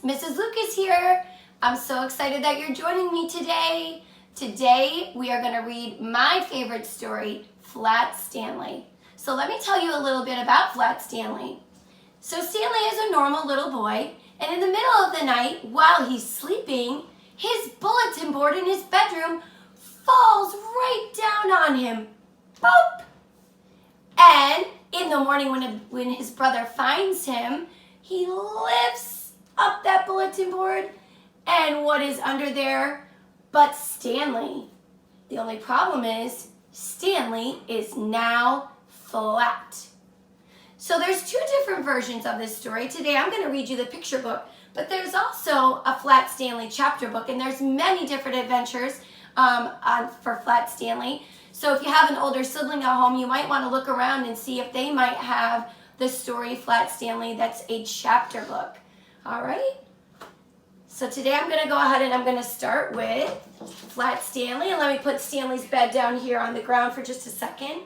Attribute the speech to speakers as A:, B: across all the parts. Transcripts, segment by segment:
A: Mrs. Luke is here. I'm so excited that you're joining me today. Today we are going to read my favorite story, Flat Stanley. So let me tell you a little bit about Flat Stanley. So Stanley is a normal little boy, and in the middle of the night, while he's sleeping, his bulletin board in his bedroom falls right down on him. Boop! And in the morning when his brother finds him, he lifts up that bulletin board, and what is under there but Stanley? The only problem is Stanley is now flat. So there's two different versions of this story. Today I'm going to read you the picture book, but there's also a Flat Stanley chapter book, and there's many different adventures for Flat Stanley. So if you have an older sibling at home, you might want to look around and see if they might have the story Flat Stanley that's a chapter book. All right? So today I'm going to go ahead and I'm going to start with Flat Stanley. And let me put Stanley's bed down here on the ground for just a second.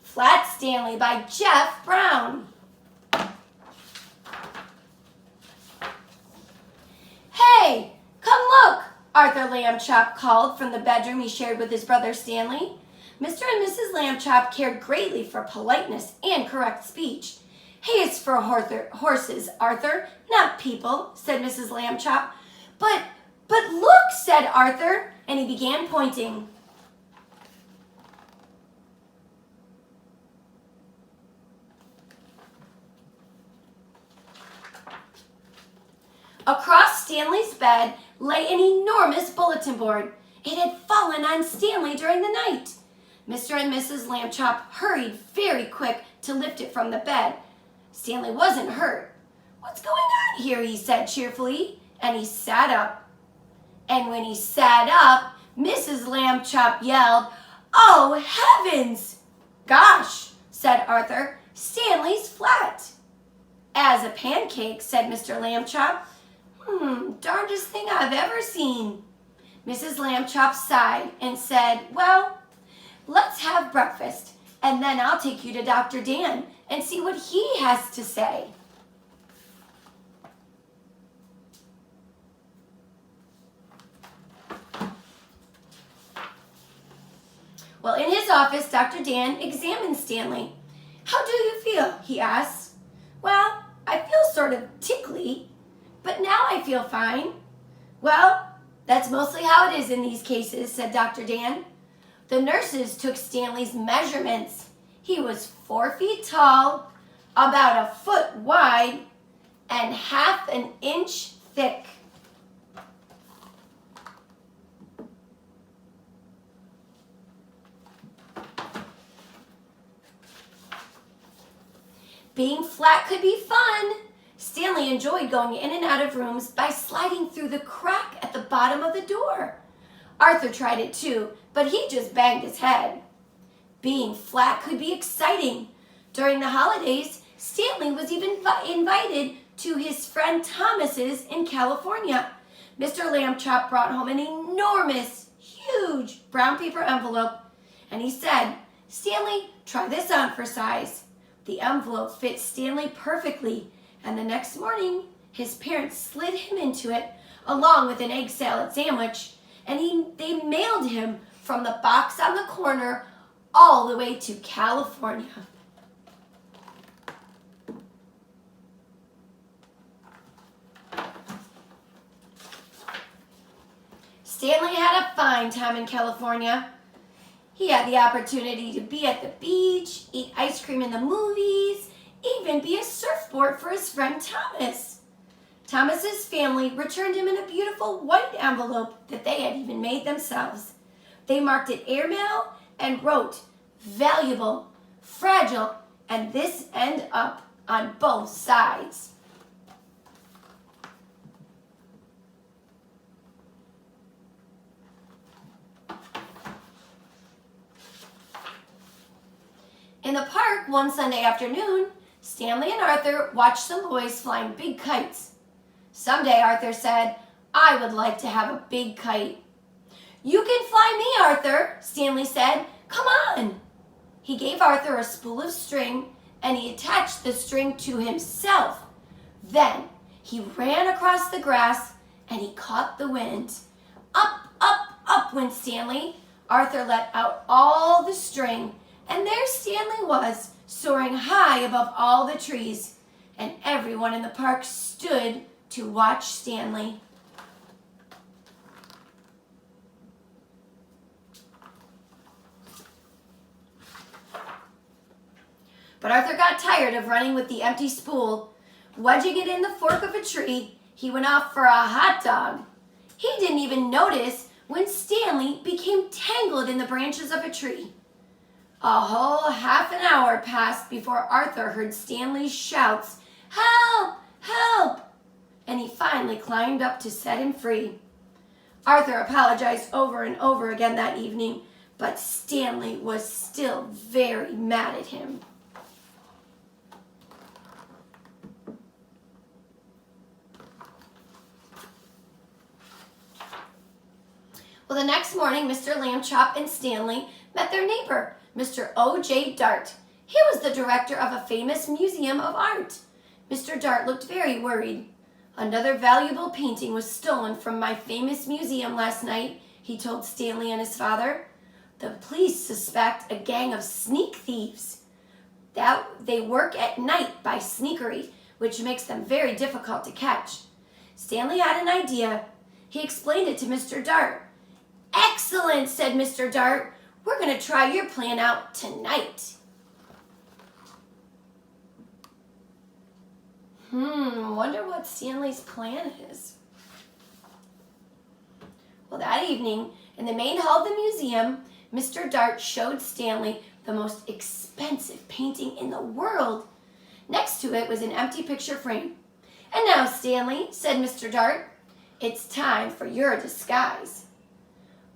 A: Flat Stanley by Jeff Brown. Hey, come look, Arthur Lambchop called from the bedroom he shared with his brother Stanley. Mr. and Mrs. Lambchop cared greatly for politeness and correct speech. Hay is for horses, Arthur, not people, said Mrs. Lambchop. But look, said Arthur, and he began pointing. Across Stanley's bed lay an enormous bulletin board. It had fallen on Stanley during the night. Mr. and Mrs. Lambchop hurried very quick to lift it from the bed. Stanley wasn't hurt. What's going on here, he said cheerfully, and he sat up. And when he sat up, Mrs. Lambchop yelled, "Oh, heavens!" "Gosh," said Arthur, "Stanley's flat." "As a pancake," said Mr. Lambchop. Darndest thing I've ever seen." Mrs. Lambchop sighed and said, "Well, let's have breakfast, and then I'll take you to Dr. Dan and see what he has to say." Well, in his office, Dr. Dan examined Stanley. "How do you feel?" he asked. "Well, I feel sort of tickly, but now I feel fine." "Well, that's mostly how it is in these cases," said Dr. Dan. The nurses took Stanley's measurements. He was 4 feet tall, about a foot wide, and half an inch thick. Being flat could be fun. Stanley enjoyed going in and out of rooms by sliding through the crack at the bottom of the door. Arthur tried it too, but he just banged his head. Being flat could be exciting. During the holidays, Stanley was even invited to his friend Thomas's in California. Mr. Lambchop brought home an enormous, huge brown paper envelope, and he said, "Stanley, try this on for size." The envelope fit Stanley perfectly, and the next morning, his parents slid him into it, along with an egg salad sandwich, and they mailed him from the box on the corner all the way to California. Stanley had a fine time in California. He had the opportunity to be at the beach, eat ice cream in the movies, even be a surfboard for his friend Thomas. Thomas's family returned him in a beautiful white envelope that they had even made themselves. They marked it airmail and wrote, "Valuable, fragile, and this end up on both sides." In the park one Sunday afternoon, Stanley and Arthur watched some boys flying big kites. Someday, Arthur said, "I would like to have a big kite." "You can fly me, Arthur," Stanley said. "Come on." He gave Arthur a spool of string and he attached the string to himself. Then he ran across the grass and he caught the wind. Up, up, up went Stanley. Arthur let out all the string, and there Stanley was, soaring high above all the trees, and everyone in the park stood to watch Stanley. But Arthur got tired of running with the empty spool. Wedging it in the fork of a tree, he went off for a hot dog. He didn't even notice when Stanley became tangled in the branches of a tree. A whole half an hour passed before Arthur heard Stanley's shouts, "Help! Help!" and he finally climbed up to set him free. Arthur apologized over and over again that evening, but Stanley was still very mad at him. Well, the next morning, Mr. Lambchop and Stanley met their neighbor, Mr. O.J. Dart. He was the director of a famous museum of art. Mr. Dart looked very worried. "Another valuable painting was stolen from my famous museum last night," he told Stanley and his father. "The police suspect a gang of sneak thieves. They work at night by sneakery, which makes them very difficult to catch." Stanley had an idea. He explained it to Mr. Dart. "Excellent," said Mr. Dart. "We're going to try your plan out tonight." Wonder what Stanley's plan is. Well, that evening, in the main hall of the museum, Mr. Dart showed Stanley the most expensive painting in the world. Next to it was an empty picture frame. "And now, Stanley," said Mr. Dart, "it's time for your disguise."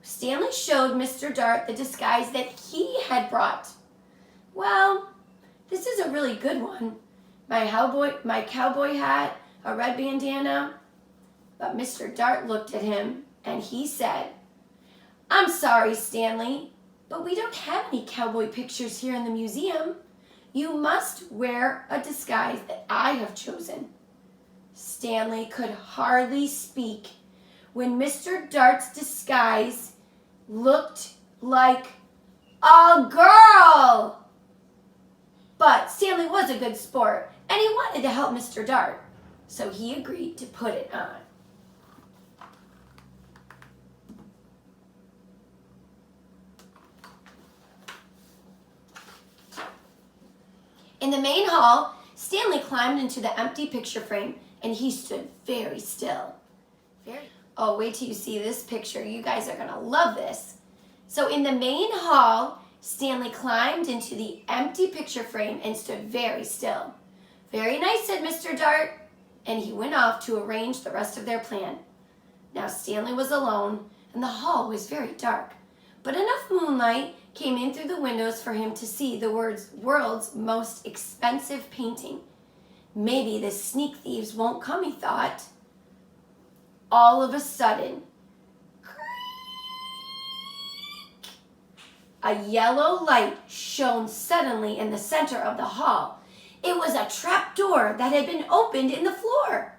A: Stanley showed Mr. Dart the disguise that he had brought. "Well, this is a really good one. My cowboy hat, a red bandana." But Mr. Dart looked at him and he said, "I'm sorry, Stanley, but we don't have any cowboy pictures here in the museum. You must wear a disguise that I have chosen." Stanley could hardly speak when Mr. Dart's disguise looked like a girl. But Stanley was a good sport, and he wanted to help Mr. Dart, so he agreed to put it on. In the main hall, Stanley climbed into the empty picture frame, and he stood very still. Oh, wait till you see this picture. You guys are going to love this. So in the main hall, Stanley climbed into the empty picture frame and stood very still. "Very nice," said Mr. Dart, and he went off to arrange the rest of their plan. Now Stanley was alone, and the hall was very dark, but enough moonlight came in through the windows for him to see the world's most expensive painting. Maybe the sneak thieves won't come, he thought. All of a sudden, a yellow light shone suddenly in the center of the hall. It was a trap door that had been opened in the floor.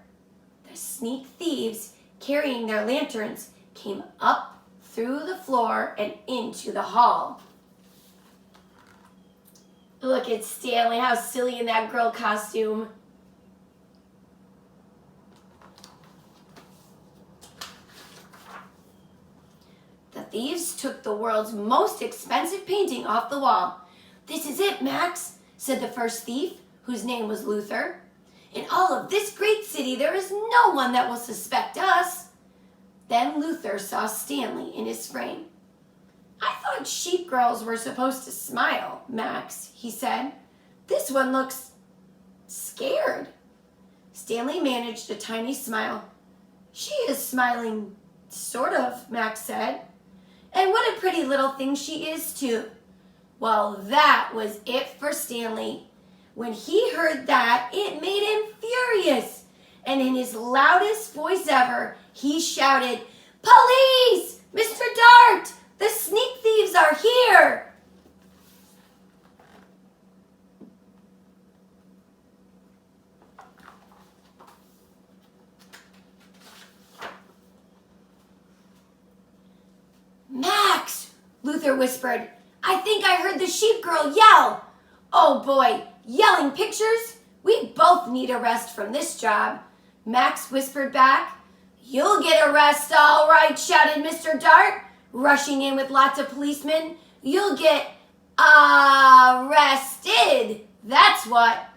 A: The sneak thieves, carrying their lanterns, came up through the floor and into the hall. Look at Stanley, how silly in that girl costume. The thieves took the world's most expensive painting off the wall. "This is it, Max," said the first thief, whose name was Luther. "In all of this great city, there is no one that will suspect us." Then Luther saw Stanley in his frame. "I thought sheep girls were supposed to smile, Max," he said. "This one looks scared." Stanley managed a tiny smile. "She is smiling, sort of," Max said. "And what a pretty little thing she is, too." Well, that was it for Stanley. When he heard that, it made him furious. And in his loudest voice ever, he shouted, "Police! Mr. Dart! The sneak thieves are here!" Luther whispered. "I think I heard the sheep girl yell." "Oh boy, yelling pictures? We both need a rest from this job," Max whispered back. "You'll get a rest, all right," shouted Mr. Dart, rushing in with lots of policemen. "You'll get arrested, that's what."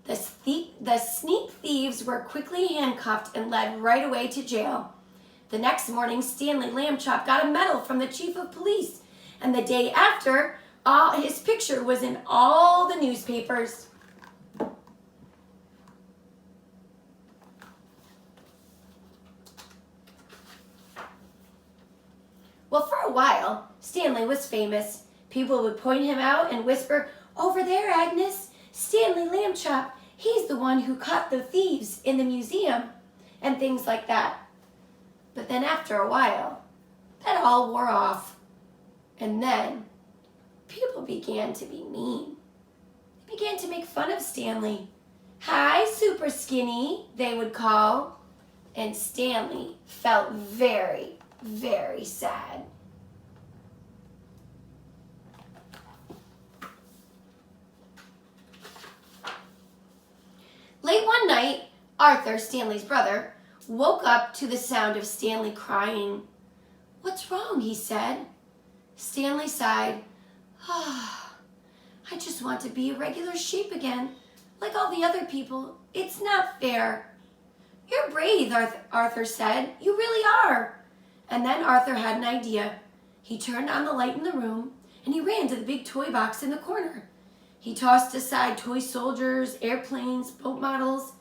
A: The sneak thieves were quickly handcuffed and led right away to jail. The next morning, Stanley Lambchop got a medal from the chief of police, and the day after, his picture was in all the newspapers. Well, for a while, Stanley was famous. People would point him out and whisper, "Over there, Agnes, Stanley Lambchop, he's the one who caught the thieves in the museum," and things like that. But then after a while, that all wore off. And then people began to be mean. They began to make fun of Stanley. "Hi, super skinny," they would call. And Stanley felt very, very sad. Late one night, Arthur, Stanley's brother, woke up to the sound of Stanley crying. "What's wrong?" he said. Stanley sighed. "I just want to be a regular sheep again, like all the other people. It's not fair." "You're brave," Arthur said. "You really are." And then Arthur had an idea. He turned on the light in the room, and he ran to the big toy box in the corner. He tossed aside toy soldiers, airplanes, boat models,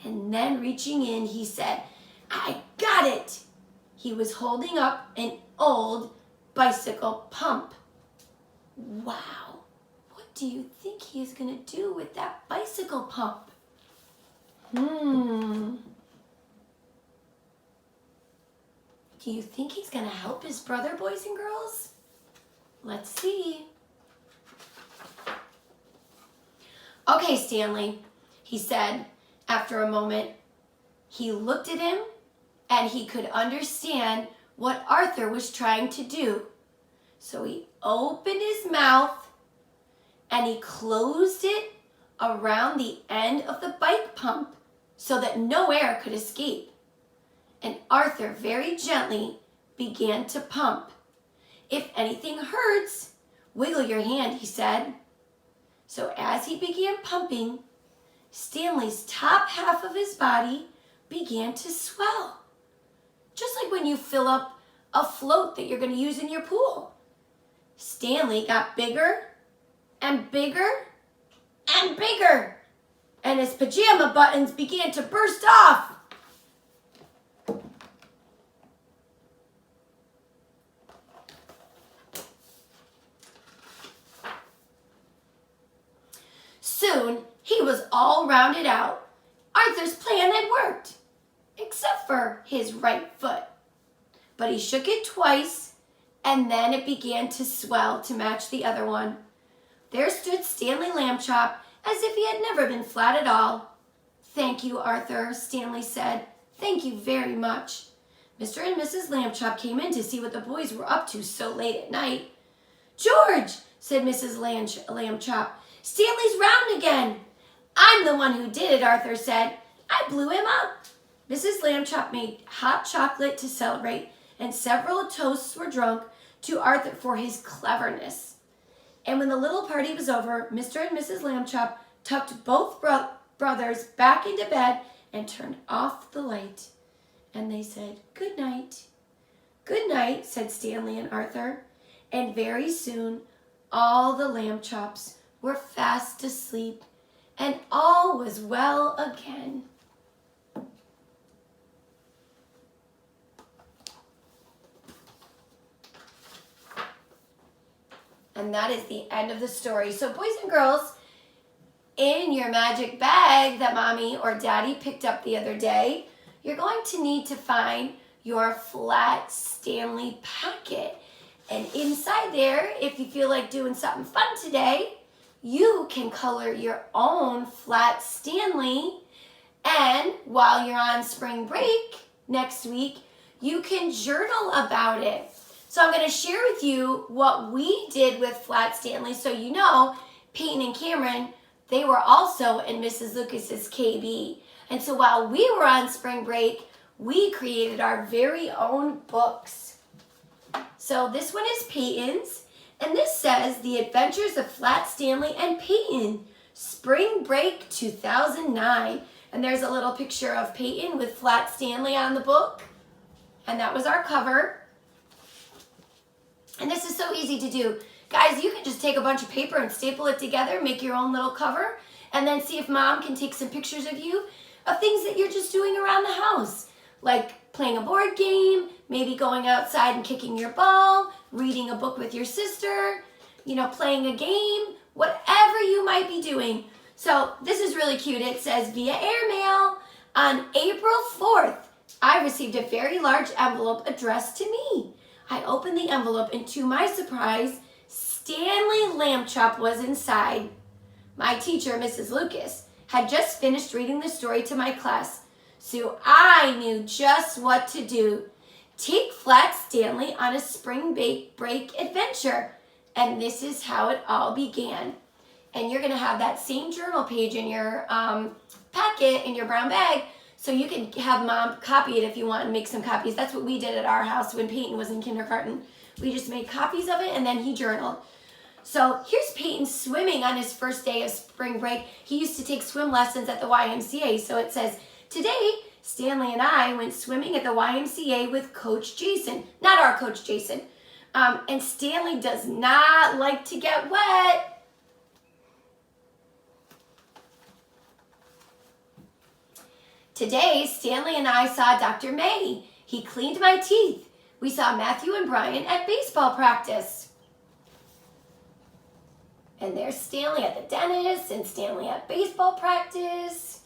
A: and then reaching in, he said, "I got it!" He was holding up an old bicycle pump. Wow, what do you think he is going to do with that bicycle pump? Do you think he's going to help his brother, boys and girls? Let's see. "Okay, Stanley," he said after a moment. He looked at him, and he could understand what Arthur was trying to do. So he opened his mouth, and he closed it around the end of the bike pump so that no air could escape. And Arthur very gently began to pump. "If anything hurts, wiggle your hand," he said. So as he began pumping, Stanley's top half of his body began to swell. Just like when you fill up a float that you're going to use in your pool. Stanley got bigger and bigger and bigger, and his pajama buttons began to burst off. Soon, he was all rounded out. Arthur's plan had worked, except for his right foot. But he shook it twice, and then it began to swell to match the other one. There stood Stanley Lambchop as if he had never been flat at all. "Thank you, Arthur," Stanley said. "Thank you very much." Mr. and Mrs. Lambchop came in to see what the boys were up to so late at night. "George," said Mrs. Lambchop, "Stanley's round again." "I'm the one who did it," Arthur said. "I blew him up." Mrs. Lambchop made hot chocolate to celebrate, and several toasts were drunk to Arthur for his cleverness. And when the little party was over, Mr. and Mrs. Lambchop tucked both brothers back into bed and turned off the light. And they said, "Good night." "Good night," said Stanley and Arthur. And very soon, all the Lambchops were fast asleep, and all was well again. And that is the end of the story. So boys and girls, in your magic bag that mommy or daddy picked up the other day, you're going to need to find your flat Stanley packet. And inside there, if you feel like doing something fun today, you can color your own flat Stanley. And while you're on spring break next week, you can journal about it. So I'm going to share with you what we did with Flat Stanley. So you know, Peyton and Cameron, they were also in Mrs. Lucas's KB. And so while we were on spring break, we created our very own books. So this one is Peyton's, and this says The Adventures of Flat Stanley and Peyton, Spring Break 2009. And there's a little picture of Peyton with Flat Stanley on the book. And that was our cover. And this is so easy to do. Guys, you can just take a bunch of paper and staple it together, make your own little cover, and then see if Mom can take some pictures of you of things that you're just doing around the house. Like playing a board game, maybe going outside and kicking your ball, reading a book with your sister, playing a game, whatever you might be doing. So this is really cute. It says, via airmail, on April 4th, I received a very large envelope addressed to me. I opened the envelope, and to my surprise, Stanley Lamb Chop was inside. My teacher, Mrs. Lucas, had just finished reading the story to my class, so I knew just what to do. Take Flat Stanley on a spring break adventure. And this is how it all began. And you're going to have that same journal page in your packet, in your brown bag, so you can have Mom copy it if you want and make some copies. That's what we did at our house when Peyton was in kindergarten. We just made copies of it, and then he journaled. So here's Peyton swimming on his first day of spring break. He used to take swim lessons at the YMCA. So it says, today, Stanley and I went swimming at the YMCA with Coach Jason. Not our Coach Jason. And Stanley does not like to get wet. Today, Stanley and I saw Dr. May. He cleaned my teeth. We saw Matthew and Brian at baseball practice. And there's Stanley at the dentist and Stanley at baseball practice.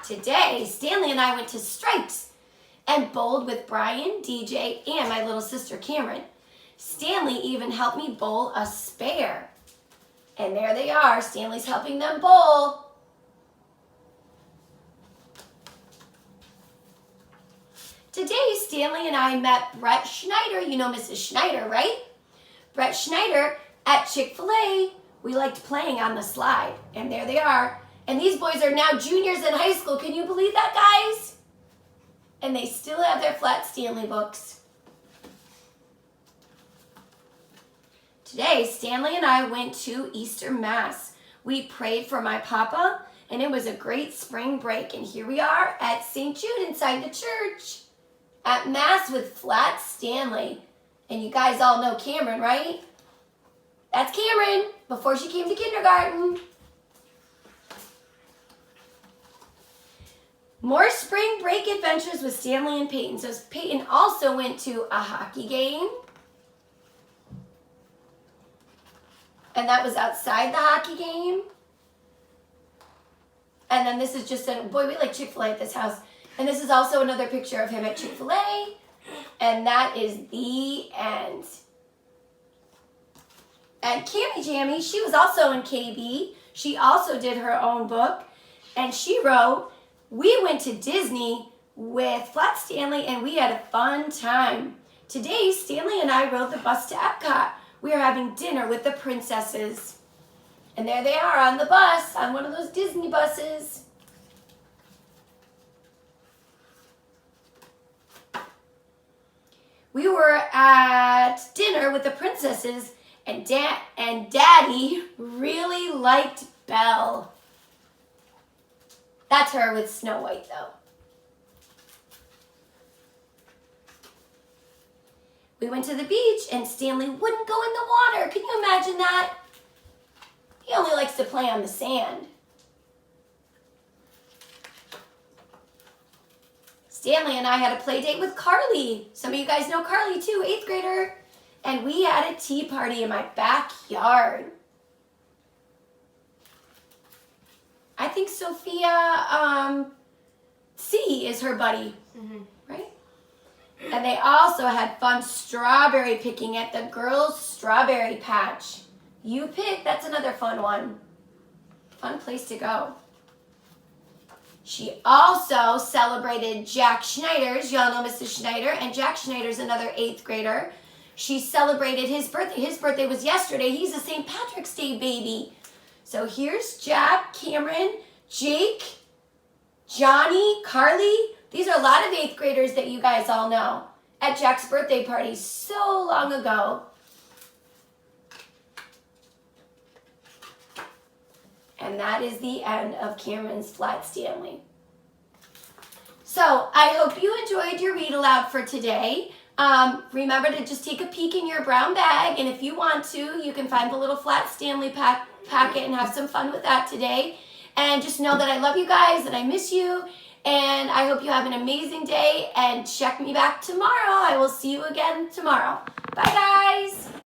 A: Today, Stanley and I went to Stripes and bowled with Brian, DJ, and my little sister Cameron. Stanley even helped me bowl a spare. And there they are. Stanley's helping them bowl. Today, Stanley and I met Brett Schneider. You know Mrs. Schneider, right? Brett Schneider at Chick-fil-A. We liked playing on the slide. And there they are. And these boys are now juniors in high school. Can you believe that, guys? And they still have their Flat Stanley books. Today, Stanley and I went to Easter Mass. We prayed for my papa, and it was a great spring break. And here we are at St. Jude inside the church at Mass with Flat Stanley. And you guys all know Cameron, right? That's Cameron before she came to kindergarten. More spring break adventures with Stanley and Peyton. So Peyton also went to a hockey game. And that was outside the hockey game. And then this is just boy, we like Chick-fil-A at this house. And this is also another picture of him at Chick-fil-A. And that is the end. And Cammy Jammy, she was also in KB. She also did her own book. And she wrote, we went to Disney with Flat Stanley and we had a fun time. Today, Stanley and I rode the bus to Epcot. We are having dinner with the princesses. And there they are on the bus, on one of those Disney buses. We were at dinner with the princesses, and Daddy really liked Belle. That's her with Snow White, though. We went to the beach, and Stanley wouldn't go in the water. Can you imagine that? He only likes to play on the sand. Stanley and I had a play date with Carly. Some of you guys know Carly too, 8th grader. And we had a tea party in my backyard. I think Sophia C is her buddy, right? And they also had fun strawberry picking at the girls' strawberry patch. You pick, that's another fun one. Fun place to go. She also celebrated Jack Schneider's, y'all know Mrs. Schneider, and Jack Schneider's another 8th grader. She celebrated his birthday. His birthday was yesterday. He's a St. Patrick's Day baby. So here's Jack, Cameron, Jake, Johnny, Carly. These are a lot of 8th graders that you guys all know at Jack's birthday party so long ago. And that is the end of Cameron's Flat Stanley. So I hope you enjoyed your read aloud for today. Remember to just take a peek in your brown bag, and if you want to, you can find the little Flat Stanley packet and have some fun with that today. And just know that I love you guys, and I miss you, and I hope you have an amazing day, and check me back tomorrow. I will see you again tomorrow. Bye, guys.